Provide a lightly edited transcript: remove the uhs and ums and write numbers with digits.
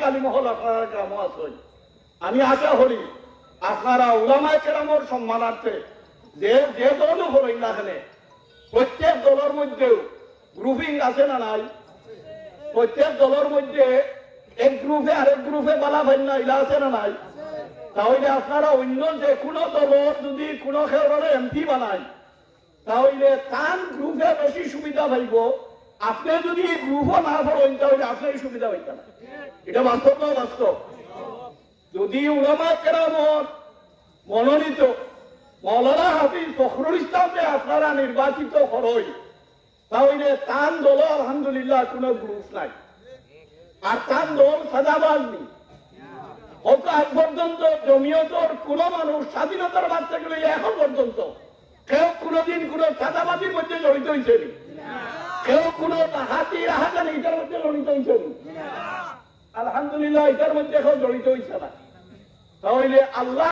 আলিমহল আপনারা গ্রামও আছেন, আমি আশা করি আপনারা উলামায়ে কেরামের সম্মানার্থে যে দলও হলেন না এখানে, প্রত্যেক দলের মধ্যেও গ্রুপিং আছে না নাই? প্রত্যেক দলের মধ্যে এক গ্রুপে আরেক গ্রুপে বালা ভান্না ইলা আছে না নাই? তাহলে আপনারা অন্য যে কোনো দলের যদি কোনো খেলোয়াড়ে এমপি বানায়, তাহলে তার গ্রুপে বেশি সুবিধা পাইব। আপনি যদি এই গ্রুপও না পড়েন তাহলে আপনার সুবিধা হইতে না। এটা বাস্তব না বাস্তব? যদি উলামায়ে কেরামের মনোনীত মৌলানা হাফিজ ফখরুল ইসলামকে আপনারা নির্বাচিত করেন, তাহলে তার দল আলহামদুলিল্লাহ কোনো গ্রুপ নাই, আর তার দল সাদাবাজ নেই। হয়তো আজ পর্যন্ত জমিয়তর কোন মানুষ স্বাধীনতার বাদ থেকে এখন পর্যন্ত কেউ কোনদিন কোন চাঁদাবাজির মধ্যে জড়িত হয়েছে, কেউ কোন হাতি রাহাজানি এটার মধ্যে জড়িত হয়েছে, আলহামদুলিল্লাহ এটার মধ্যে এখন জড়িত হয়েছে না। তাহলে আল্লাহ